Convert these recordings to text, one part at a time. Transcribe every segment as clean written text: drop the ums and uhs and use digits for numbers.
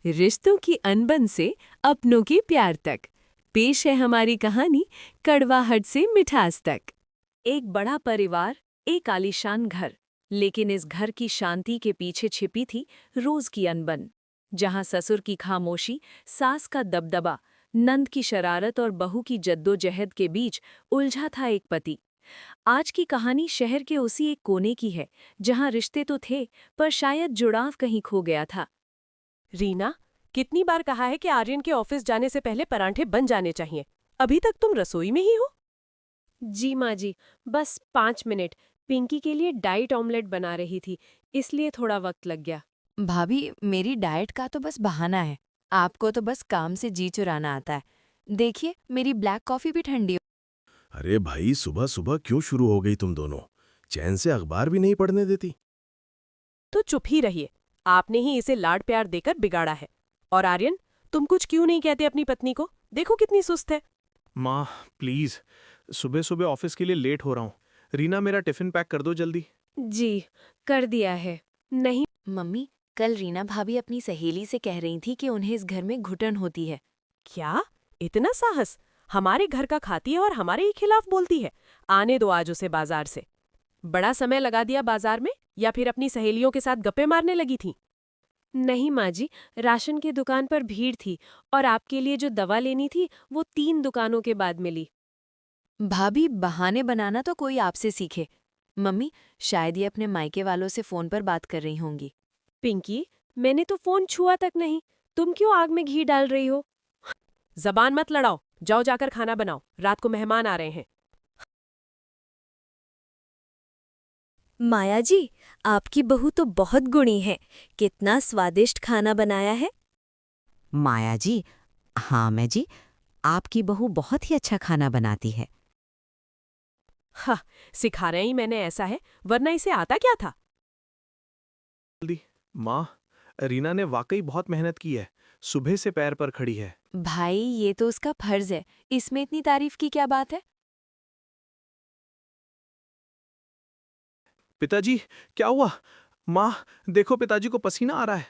रिश्तों की अनबन से अपनों के प्यार तक। पेश है हमारी कहानी कड़वाहट से मिठास तक। एक बड़ा परिवार, एक आलीशान घर, लेकिन इस घर की शांति के पीछे छिपी थी रोज की अनबन। जहां ससुर की खामोशी, सास का दबदबा, नंद की शरारत और बहू की जद्दोजहद के बीच उलझा था एक पति। आज की कहानी शहर के उसी एक कोने की है, जहां रिश्ते तो थे, पर शायद जुड़ाव कहीं खो गया था। रीना, कितनी बार कहा है कि आर्यन के ऑफिस जाने से पहले परांठे बन जाने चाहिए। अभी तक तुम रसोई में ही हो। जी माँ जी, बस 5 मिनट। पिंकी के लिए डाइट ऑमलेट बना रही थी, इसलिए थोड़ा वक्त लग गया। भाभी, मेरी डाइट का तो बस बहाना है। आपको तो बस काम से जी चुराना आता है। देखिए, मेरी ब्लैक कॉफी भी ठंडी हो। अरे भाई, सुबह सुबह क्यों शुरू हो गई तुम दोनों? चैन से अखबार भी नहीं पढ़ने देती। तो चुप ही रहिए। आपने ही इसे लाड प्यार देकर बिगाड़ा है। और आर्यन, तुम कुछ क्यों नहीं कहते अपनी पत्नी को? देखो कितनी सुस्त है। माँ, प्लीज, सुबह सुबह ऑफिस के लिए लेट हो रहा हूँ। रीना, मेरा टिफिन पैक कर दो जल्दी। जी, कर दिया है। नहीं, मम्मी, कल रीना भाभी अपनी सहेली से कह रही थी कि उन्हें इस घर में घुटन होती है। क्या? इतना साहस? हमारे घर का खाती है और हमारे ही खिलाफ बोलती है। आने दो आज उसे बाजार से। बड़ा समय लगा दिया बाजार में, या फिर अपनी सहेलियों के साथ गप्पे मारने लगी थी? नहीं माँ जी, राशन की दुकान पर भीड़ थी और आपके लिए जो दवा लेनी थी वो 3 दुकानों के बाद मिली। भाभी, बहाने बनाना तो कोई आपसे सीखे। मम्मी, शायद ये अपने मायके वालों से फोन पर बात कर रही होंगी। पिंकी, मैंने तो फोन छुआ तक नहीं, तुम क्यों आग में घी डाल रही हो? जबान मत लड़ाओ, जाओ जाकर खाना बनाओ, रात को मेहमान आ रहे हैं। माया जी, आपकी बहू तो बहुत गुणी है। कितना स्वादिष्ट खाना बनाया है। माया जी, हाँ मैं जी, आपकी बहू बहुत ही अच्छा खाना बनाती है। हाँ, सिखा रहे ही मैंने ऐसा है, वरना इसे आता क्या था? जल्दी। माँ, रीना ने वाकई बहुत मेहनत की है। सुबह से पैर पर खड़ी है। भाई, ये तो उसका फर्ज है। इसमें इतनी तारीफ की क्या बात है? पिताजी, क्या हुआ? माँ, देखो पिताजी को पसीना आ रहा है।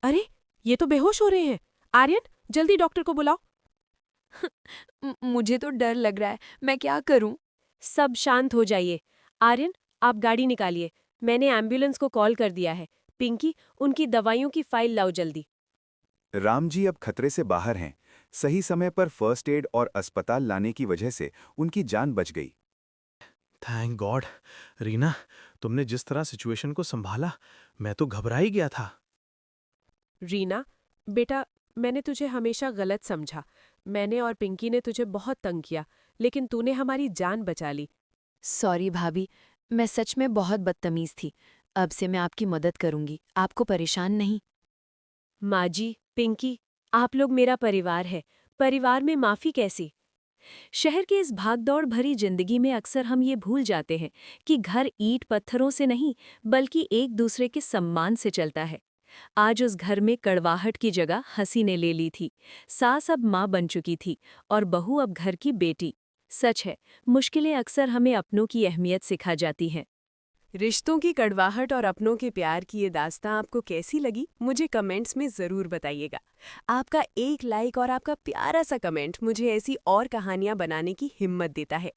अरे, ये तो बेहोश हो रहे हैं। आर्यन, जल्दी डॉक्टर को बुलाओ। मुझे तो डर लग रहा है। मैं क्या करूं? सब शांत हो जाइए। आर्यन, आप गाड़ी निकालिए। मैंने एम्बुलेंस को कॉल कर दिया है। पिंकी, उनकी दवाइयों की फाइल लाओ जल्दी। राम जी अब खतरे से बाहर हैं। सही समय पर फर्स्ट एड और अस्पताल लाने की वजह से उनकी जान बच गई। Thank God. रीना, तुमने जिस तरह सिचुएशन को संभाला, मैं तो घबरा ही गया था। रीना, बेटा, मैंने तुझे हमेशा गलत समझा। मैंने और पिंकी ने तुझे बहुत तंग किया, लेकिन तूने हमारी जान बचा ली। सॉरी भाभी, मैं सच में बहुत बदतमीज थी। अब से मैं आपकी मदद करूंगी, आपको परेशान नहीं। माँ जी, पिंकी, आप लोग मेरा परिवार है। परिवार में माफी कैसी? शहर के इस भागदौड़ भरी जिंदगी में अक्सर हम ये भूल जाते हैं कि घर ईंट पत्थरों से नहीं, बल्कि एक दूसरे के सम्मान से चलता है। आज उस घर में कड़वाहट की जगह हंसी ने ले ली थी। सास अब माँ बन चुकी थी और बहू अब घर की बेटी। सच है, मुश्किलें अक्सर हमें अपनों की अहमियत सिखा जाती हैं। रिश्तों की कड़वाहट और अपनों के प्यार की ये दास्तां आपको कैसी लगी, मुझे कमेंट्स में ज़रूर बताइएगा। आपका एक लाइक और आपका प्यारा सा कमेंट मुझे ऐसी और कहानियां बनाने की हिम्मत देता है।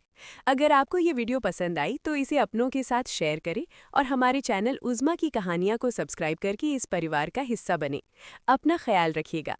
अगर आपको ये वीडियो पसंद आई तो इसे अपनों के साथ शेयर करें और हमारे चैनल उज़्मा की कहानियां को सब्सक्राइब करके इस परिवार का हिस्सा बने। अपना ख्याल रखिएगा।